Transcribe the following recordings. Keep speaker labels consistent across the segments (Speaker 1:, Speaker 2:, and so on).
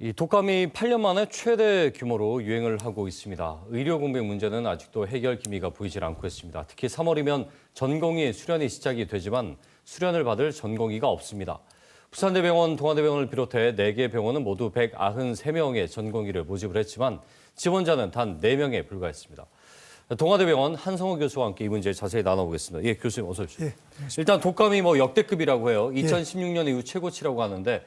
Speaker 1: 이 독감이 8년 만에 최대 규모로 유행을 하고 있습니다. 의료 공백 문제는 아직도 해결 기미가 보이질 않고 있습니다. 특히 3월이면 전공의 수련이 시작이 되지만 수련을 받을 전공의가 없습니다. 부산대병원, 동아대병원을 비롯해 4개 병원은 모두 193명의 전공의를 모집을 했지만 지원자는 단 4명에 불과했습니다. 동아대병원 한성호 교수와 함께 이 문제 자세히 나눠보겠습니다. 예, 교수님 어서 오십시오.
Speaker 2: 예,
Speaker 1: 일단 독감이 역대급이라고 해요. 2016년 이후 최고치라고 하는데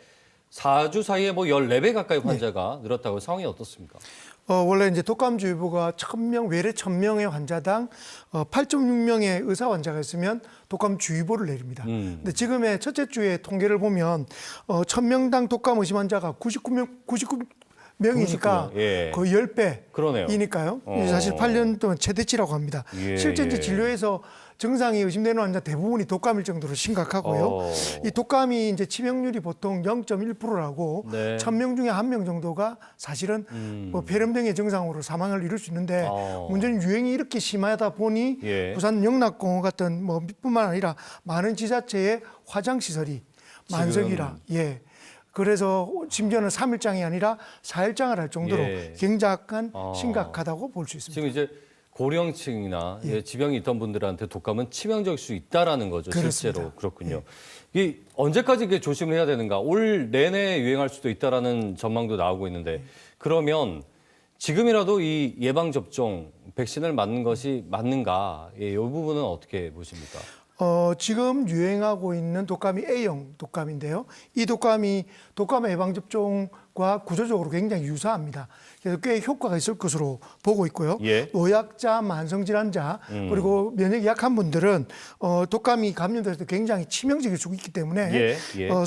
Speaker 1: 4주 사이에 14배 가까이 환자가 늘었다고 상황이 어떻습니까?
Speaker 2: 원래 이제 독감주의보가 1,000명, 외래 1,000명의 환자당 8.6명의 의사 환자가 있으면 독감주의보를 내립니다. 근데 지금의 첫째 주의 통계를 보면 1,000명당 독감 의심 환자가 99명이니까
Speaker 1: 예.
Speaker 2: 거의 10배.
Speaker 1: 그러네요.
Speaker 2: 이니까요. 사실 8년 동안 최대치라고 합니다.
Speaker 1: 예,
Speaker 2: 실제 이제
Speaker 1: 예.
Speaker 2: 진료에서 증상이 의심되는 환자 대부분이 독감일 정도로 심각하고요. 이 독감이 이제 치명률이 보통 0.1%라고
Speaker 1: 네.
Speaker 2: 1,000명 중에 1명 정도가 사실은 폐렴 등의 증상으로 사망을 이룰 수 있는데 문제는 유행이 이렇게 심하다 보니
Speaker 1: 예.
Speaker 2: 부산 영락공원 같은 뿐만 아니라 많은 지자체의 화장 시설이 만석이라 그래서 심지어는 3일장이 아니라 4일장을 할 정도로
Speaker 1: 예.
Speaker 2: 굉장히 심각하다고 볼 수 있습니다.
Speaker 1: 지금 이제 고령층이나 지병이 있던 분들한테 독감은 치명적일 수 있다라는 거죠.
Speaker 2: 그렇습니다.
Speaker 1: 실제로 그렇군요. 이 언제까지 이게 조심을 해야 되는가? 올 내내 유행할 수도 있다라는 전망도 나오고 있는데 그러면 지금이라도 이 예방 접종 백신을 맞는 것이 맞는가? 이 부분은 어떻게 보십니까?
Speaker 2: 지금 유행하고 있는 독감이 A형 독감인데요. 이 독감의 예방접종과 구조적으로 굉장히 유사합니다. 그래서 꽤 효과가 있을 것으로 보고 있고요.
Speaker 1: 예.
Speaker 2: 노약자, 만성질환자, 그리고 면역이 약한 분들은 독감이 감염됐을 때 굉장히 치명적일 수 있기 때문에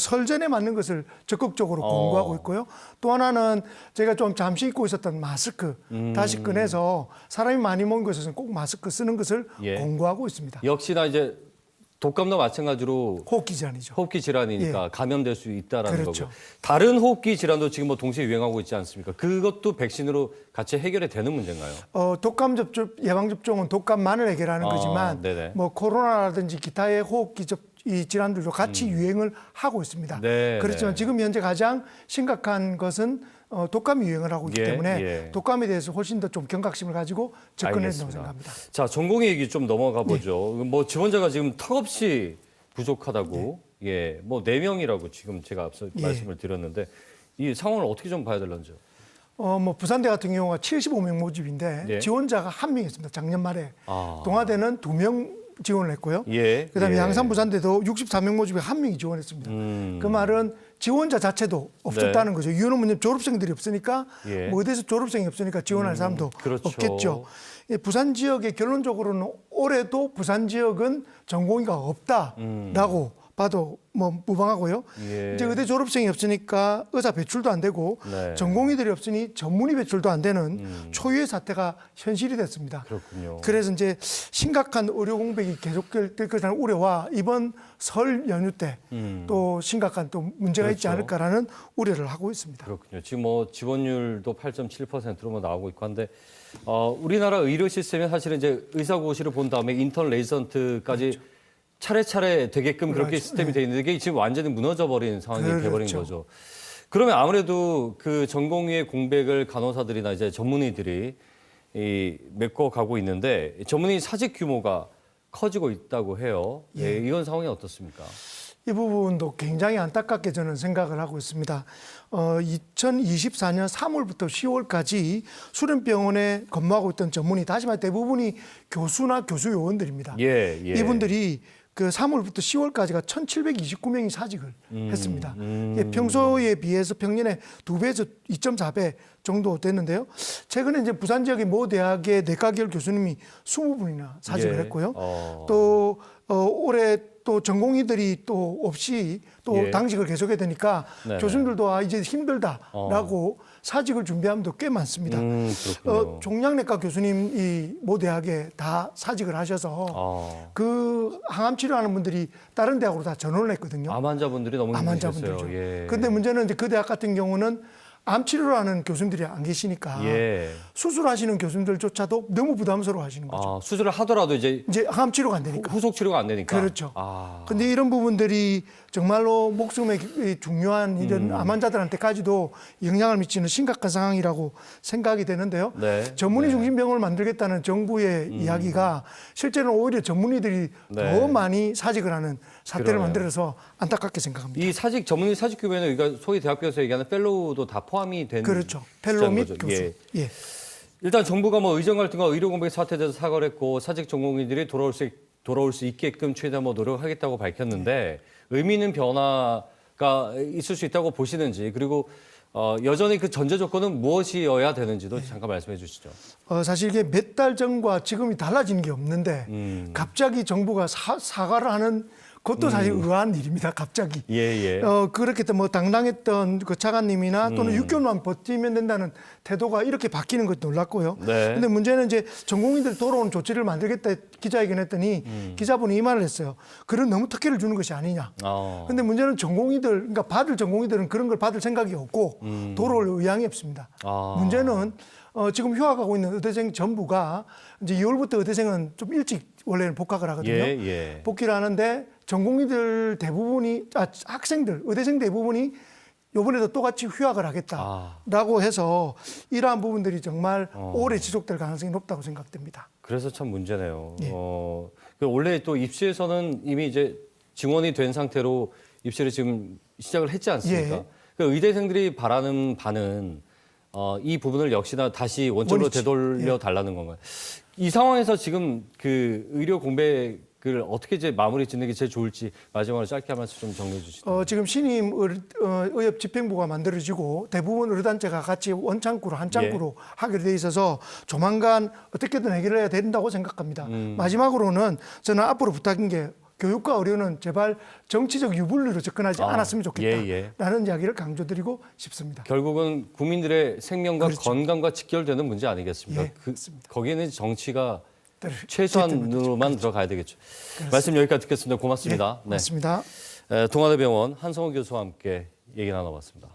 Speaker 2: 설전에 맞는 것을 적극적으로 권고하고 있고요. 또 하나는 제가 좀 잠시 잊고 있었던 마스크 다시 꺼내서 사람이 많이 모인 곳에서는 꼭 마스크 쓰는 것을 권고하고 있습니다.
Speaker 1: 역시나 이제 독감도 마찬가지로
Speaker 2: 호흡기 질환이죠.
Speaker 1: 호흡기 질환이니까 감염될 수 있다라는
Speaker 2: 그렇죠.
Speaker 1: 거고요. 다른 호흡기 질환도 지금 동시에 유행하고 있지 않습니까? 그것도 백신으로 같이 해결이 되는 문제인가요?
Speaker 2: 독감 예방 접종은 독감만을 해결하는 거지만
Speaker 1: 네네.
Speaker 2: 코로나라든지 기타의 호흡기 이 질환들도 같이 유행을 하고 있습니다.
Speaker 1: 네,
Speaker 2: 그렇지만 지금 현재 가장 심각한 것은 독감이 유행을 하고 있기 때문에 독감에 대해서 훨씬 더 좀 경각심을 가지고 접근해야 된다고 생각합니다.
Speaker 1: 자, 전공의 얘기 좀 넘어가 보죠. 지원자가 지금 턱없이 부족하다고 4명이라고 지금 제가 앞서 말씀을 드렸는데 이 상황을 어떻게 좀 봐야 될런지요?
Speaker 2: 부산대 같은 경우가 75명 모집인데 지원자가 1명 있습니다. 작년 말에. 동아대는 2명 지원을 했고요. 그다음에 양산 부산대도 64명 모집에 1명이 지원했습니다. 그 말은 지원자 자체도 없었다는 거죠. 이유는 뭐냐면 졸업생들이 없으니까 어디서 졸업생이 없으니까 지원할 사람도 없겠죠. 부산 지역의 결론적으로는 올해도 부산 지역은 전공의가 없다라고 봐도 무방하고요. 이제 의대 졸업생이 없으니까 의사 배출도 안 되고 전공의들이 없으니 전문의 배출도 안 되는 초유의 사태가 현실이 됐습니다.
Speaker 1: 그렇군요.
Speaker 2: 그래서 이제 심각한 의료 공백이 계속될 것이라는 우려와 이번 설 연휴 때 또 심각한 또 문제가 있지 않을까라는 우려를 하고 있습니다.
Speaker 1: 그렇군요. 지금 지원율도 8.7%로 나오고 있고 한데 우리나라 의료 시스템이 사실은 이제 의사고시를 본 다음에 인턴 레지던트까지 차례차례 되게끔 그렇게 시스템이 돼 있는데 이게 지금 완전히 무너져버린 상황이 돼버린 거죠. 그러면 아무래도 그 전공의의 공백을 간호사들이나 이제 전문의들이 메꿔가고 있는데 전문의 사직 규모가 커지고 있다고 해요. 이건 상황이 어떻습니까?
Speaker 2: 이 부분도 굉장히 안타깝게 저는 생각을 하고 있습니다. 2024년 3월부터 10월까지 수련병원에 근무하고 있던 전문의, 다시 말해 대부분이 교수나 교수 요원들입니다. 이분들이 그 3월부터 10월까지가 1,729명이 사직을 했습니다. 평소에 비해서 평년에 2배에서 2.4배 정도 됐는데요. 최근에 이제 부산 지역의 모 대학의 내과 계열 교수님이 20분이나 사직을 했고요. 또 올해 또 전공의들이 또 없이 또 당직을 계속해야 되니까 교수님들도 이제 힘들다라고 사직을 준비하는 분도 꽤 많습니다. 종양내과 교수님이 모 대학에 다 사직을 하셔서 그 항암 치료하는 분들이 다른 대학으로 다 전원을 했거든요.
Speaker 1: 암 환자분들이 너무 힘드셨어요.
Speaker 2: 그런데 문제는 이제 그 대학 같은 경우는 암 치료를 하는 교수님들이 안 계시니까
Speaker 1: 예.
Speaker 2: 수술하시는 교수님들조차도 너무 부담스러워 하시는 거죠.
Speaker 1: 아, 수술을 하더라도 이제
Speaker 2: 암 치료가 안 되니까.
Speaker 1: 후속 치료가 안 되니까.
Speaker 2: 그렇죠.
Speaker 1: 아.
Speaker 2: 근데 이런 부분들이 정말로 목숨에 중요한 이런 암 환자들한테까지도 영향을 미치는 심각한 상황이라고 생각이 되는데요.
Speaker 1: 네.
Speaker 2: 전문의 중심 병원을 만들겠다는 정부의 이야기가 실제로는 오히려 전문의들이
Speaker 1: 네.
Speaker 2: 더 많이 사직을 하는 사태를
Speaker 1: 그러네요.
Speaker 2: 만들어서 안타깝게 생각합니다.
Speaker 1: 이 사직 전문의 사직 교육에는 우리가 소위 대학교에서 얘기하는 펠로우도 다 포함이 되는
Speaker 2: 그렇죠. 펠로 및
Speaker 1: 거죠.
Speaker 2: 교수.
Speaker 1: 예.
Speaker 2: 예.
Speaker 1: 일단 정부가 뭐 의정 갈등과 의료 공백 사태에 대해서 사과를 했고 사직 전공의들이 돌아올 수 있게끔 최대한 뭐 노력하겠다고 밝혔는데 의미 있는 변화가 있을 수 있다고 보시는지 그리고 여전히 그 전제 조건은 무엇이어야 되는지도 잠깐 말씀해 주시죠.
Speaker 2: 사실 이게 몇 달 전과 지금이 달라진 게 없는데 갑자기 정부가 사과를 하는 그것도 사실 의아한 일입니다. 갑자기.
Speaker 1: 예.
Speaker 2: 그렇게 뭐 당당했던 그 차관님이나 또는 6개월만 버티면 된다는 태도가 이렇게 바뀌는 것도 놀랐고요.
Speaker 1: 네.
Speaker 2: 근데 문제는 이제 전공의들 돌아오는 조치를 만들겠다 기자회견 했더니 기자분이 이 말을 했어요. 그런 너무 특혜를 주는 것이 아니냐. 근데 문제는 전공의들, 그러니까 받을 전공의들은 그런 걸 받을 생각이 없고 돌아올 의향이 없습니다. 문제는 지금 휴학하고 있는 의대생 전부가 이제 2월부터 의대생은 좀 일찍 원래는 복학을 하거든요.
Speaker 1: 예.
Speaker 2: 복귀를 하는데 전공의들 대부분이 학생들 의대생 대부분이 이번에도 똑같이 휴학을 하겠다라고 해서 이러한 부분들이 정말 오래 지속될 가능성이 높다고 생각됩니다.
Speaker 1: 그래서 참 문제네요.
Speaker 2: 예.
Speaker 1: 원래 또 입시에서는 이미 이제 증원이 된 상태로 입시를 지금 시작을 했지 않습니까?
Speaker 2: 예.
Speaker 1: 그 의대생들이 바라는 바는 이 부분을 역시나 다시 원점으로
Speaker 2: 원위치.
Speaker 1: 되돌려 달라는 건가요? 이 상황에서 지금 그 의료 공백을 어떻게 이제 마무리 짓는 게 제일 좋을지 마지막으로 짧게 한 말씀 좀 정리해 주시죠.
Speaker 2: 지금 신임 의협 집행부가 만들어지고 대부분 의료단체가 같이 원창구로 한 창구로 하게 돼 있어서 조만간 어떻게든 해결해야 된다고 생각합니다. 마지막으로는 저는 앞으로 부탁인 게 교육과 의료는 제발 정치적 유불리로 접근하지 않았으면 좋겠다라는 이야기를 강조드리고 싶습니다.
Speaker 1: 결국은 국민들의 생명과
Speaker 2: 그렇죠.
Speaker 1: 건강과 직결되는 문제 아니겠습니까?
Speaker 2: 예, 맞습니다.
Speaker 1: 거기에는 정치가
Speaker 2: 최소한으로만
Speaker 1: 최소한으로만 들어가야 되겠죠. 말씀 여기까지 듣겠습니다. 고맙습니다.
Speaker 2: 고맙습니다.
Speaker 1: 동아대병원 한성호 교수와 함께 얘기 나눠봤습니다.